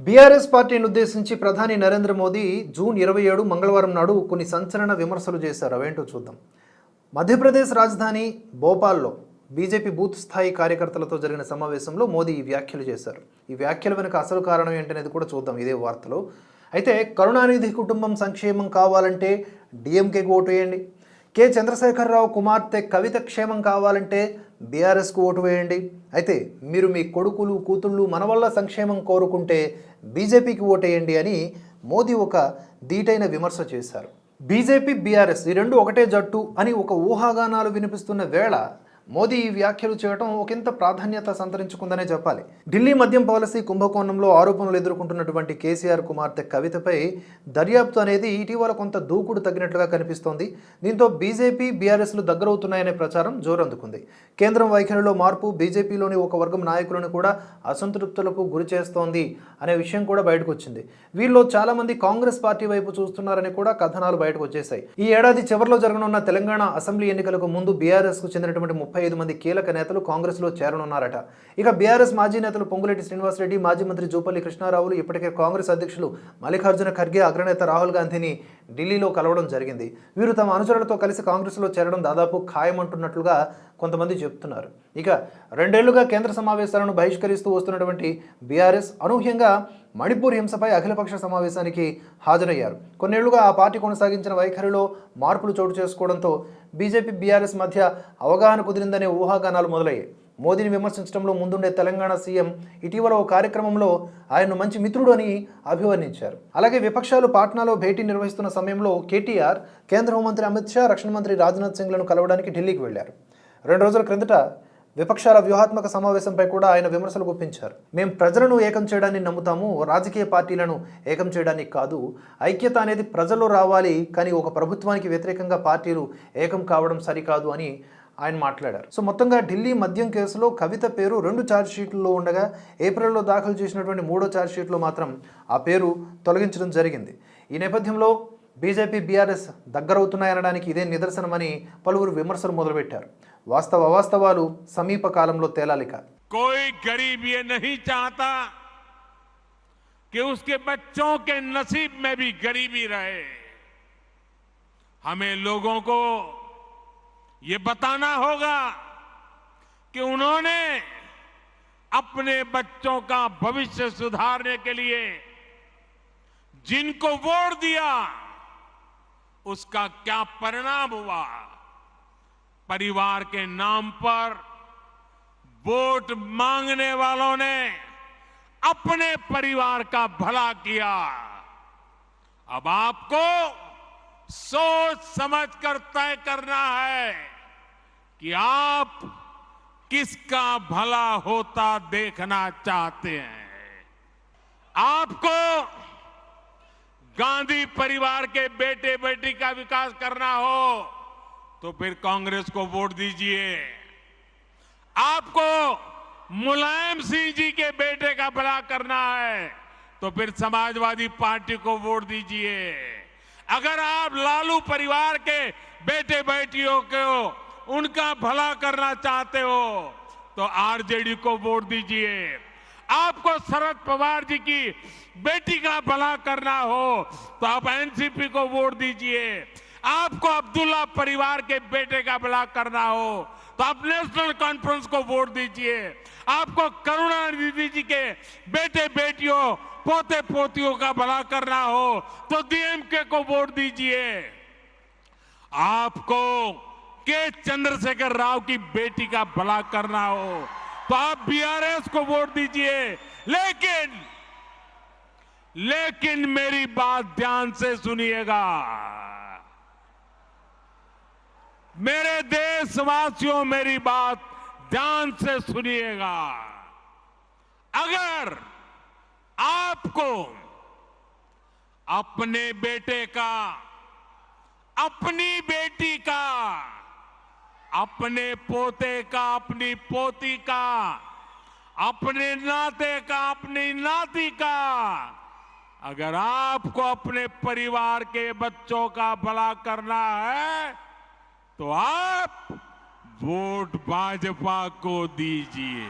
BRS పార్టీని ఉద్దేశించి ప్రధాని నరేంద్ర మోదీ జూన్ 27 మంగళవారం నాడు కొన్ని సంచలన విమర్శలు చేశారు. అవేంటో చూద్దాం. మధ్యప్రదేశ్ రాజధాని భోపాల్లో బీజేపీ బూత్ స్థాయి కార్యకర్తలతో జరిగిన సమావేశంలో మోదీ ఈ వ్యాఖ్యలు చేశారు. ఈ వ్యాఖ్యల వెనుక అసలు కారణం ఏంటనేది కూడా చూద్దాం ఇదే వార్తలో. అయితే కరుణానిధి కుటుంబం సంక్షేమం కావాలంటే డిఎంకేకు ఓటు వేయండి, కె చంద్రశేఖరరావు కుమార్తె కవిత క్షేమం కావాలంటే బీఆర్ఎస్కు ఓటు వేయండి, అయితే మీరు మీ కొడుకులు కూతుళ్ళు మనవల్ల సంక్షేమం కోరుకుంటే బీజేపీకి ఓటేయండి అని మోదీ ఒక ధీటైన విమర్శ చేశారు. బీజేపీ బీఆర్ఎస్ ఈ రెండు ఒకటే జట్టు అని ఒక ఊహాగానాలు వినిపిస్తున్న వేళ మోదీ ఈ వ్యాఖ్యలు చేయడం ఒకంత ప్రాధాన్యత సంతరించుకుందనే చెప్పాలి. ఢిల్లీ మద్యం పాలసీ కుంభకోణంలో ఆరోపణలు ఎదుర్కొంటున్నటువంటి కేసీఆర్ కుమార్తె కవితపై దర్యాప్తు అనేది ఇటీవల కొంత దూకుడు తగ్గినట్లుగా కనిపిస్తోంది. దీంతో బీజేపీ బీఆర్ఎస్లు దగ్గరవుతున్నాయనే ప్రచారం జోరందుకుంది. కేంద్రం వైఖరిలో మార్పు బీజేపీలోని ఒక వర్గం నాయకులను కూడా అసంతృప్తులకు గురి చేస్తోంది అనే విషయం కూడా బయటకు వచ్చింది. వీళ్ళలో చాలా మంది కాంగ్రెస్ పార్టీ వైపు చూస్తున్నారని కూడా కథనాలు బయటకు వచ్చేశాయి. ఈ ఏడాది చివరిలో జరగనున్న తెలంగాణ అసెంబ్లీ ఎన్నికలకు ముందు బీఆర్ఎస్కు చెందినటువంటి 35 మంది కీలక నేతలు కాంగ్రెస్లో చేరనున్నారట. ఇక బీఆర్ఎస్ మాజీ నేతలు పొంగులేటి శ్రీనివాసరెడ్డి, మాజీ మంత్రి జూపల్లి కృష్ణారావులు ఇప్పటికే కాంగ్రెస్ అధ్యక్షులు మల్లికార్జున ఖర్గే, అగ్రనేత రాహుల్ గాంధీని ఢిల్లీలో కలవడం జరిగింది. వీరు తమ అనుచరులతో కలిసి కాంగ్రెస్లో చేరడం దాదాపు ఖాయమంటున్నట్లుగా కొంతమంది చెప్తున్నారు. ఇక 2 ఏళ్లుగా కేంద్ర సమావేశాలను బహిష్కరిస్తూ వస్తున్నటువంటి బీఆర్ఎస్ అనూహ్యంగా మణిపూర్ హింసపై అఖిలపక్ష సమావేశానికి హాజరయ్యారు. కొన్నేళ్లుగా ఆ పార్టీ కొనసాగించిన వైఖరిలో మార్పులు చోటు చేసుకోవడంతో బీజేపీ బీఆర్ఎస్ మధ్య అవగాహన కుదిరిందనే ఊహాగానాలు మొదలయ్యాయి. మోదీని విమర్శించడంలో ముందుండే తెలంగాణ సీఎం ఇటీవల ఓ కార్యక్రమంలో ఆయన్ను మంచి మిత్రుడు అని అభివర్ణించారు. అలాగే విపక్షాలు పాట్నాలో భేటీ నిర్వహిస్తున్న సమయంలో కేటీఆర్ కేంద్ర హోంమంత్రి అమిత్ షా, రక్షణ మంత్రి రాజ్నాథ్ సింగ్లను కలవడానికి ఢిల్లీకి వెళ్లారు. 2 రోజుల క్రిందట విపక్షాల వ్యూహాత్మక సమావేశంపై కూడా ఆయన విమర్శలు గుప్పించారు. మేం ప్రజలను ఏకం చేయడాన్ని నమ్ముతాము, రాజకీయ పార్టీలను ఏకం చేయడానికి కాదు. ఐక్యత అనేది ప్రజల్లో రావాలి, కానీ ఒక ప్రభుత్వానికి వ్యతిరేకంగా పార్టీలు ఏకం కావడం సరికాదు అని ఆయన మాట్లాడారు. సో మొత్తంగా ఢిల్లీ మద్యం కేసులో కవిత పేరు 2 ఛార్జ్షీట్లలో ఉండగా ఏప్రిల్లో దాఖలు చేసినటువంటి 3వ ఛార్జ్షీట్లో మాత్రం ఆ పేరు తొలగించడం జరిగింది. ఈ నేపథ్యంలో బీజేపీ బీఆర్ఎస్ దగ్గరవుతున్నాయనడానికి ఇదే నిదర్శనమని పలువురు విమర్శలు మొదలుపెట్టారు. అవాస్తవాలు సమీప కాలంలో తేలాలిక. कोई गरीब ये नहीं चाहता कि उसके बच्चों के नसीब में भी गरीबी रहे. हमें लोगों को ये बताना होगा कि उन्होंने अपने बच्चों का भविष्य सुधारने के लिए जिनको वोट दिया उसका क्या परिणाम हुआ. परिवार के नाम पर वोट मांगने वालों ने अपने परिवार का भला किया. अब आपको सोच समझकर तय करना है कि आप किसका भला होता देखना चाहते हैं. आपको गांधी परिवार के बेटे बेटी का विकास करना हो तो फिर कांग्रेस को वोट दीजिए. आपको मुलायम सिंह जी के बेटे का भला करना है तो फिर समाजवादी पार्टी को वोट दीजिए. अगर आप लालू परिवार के बेटे बेटियों को उनका भला करना चाहते हो तो आरजेडी को वोट दीजिए. आपको शरद पवार जी की बेटी का भला करना हो तो आप एनसीपी को वोट दीजिए. आपको अब्दुल्ला परिवार के बेटे का भला करना हो तो आप नेशनल कॉन्फ्रेंस को वोट दीजिए. आपको करुणानिधि जी के बेटे बेटियों पोते पोतियों का भला करना हो तो डीएमके को वोट दीजिए. आपको के चंद्रशेखर राव की बेटी का भला करना हो तो आप बीआरएस को वोट दीजिए. लेकिन मेरी बात ध्यान से सुनिएगा. मेरे देशवासियों मेरी बात ध्यान से सुनिएगा. अगर आपको अपने बेटे का, अपनी बेटी का, अपने पोते का, अपनी पोती का, अपने नाते का, अपनी नाती का, अगर आपको अपने परिवार के बच्चों का भला करना है तो आप वोट भाजपा को दीजिए.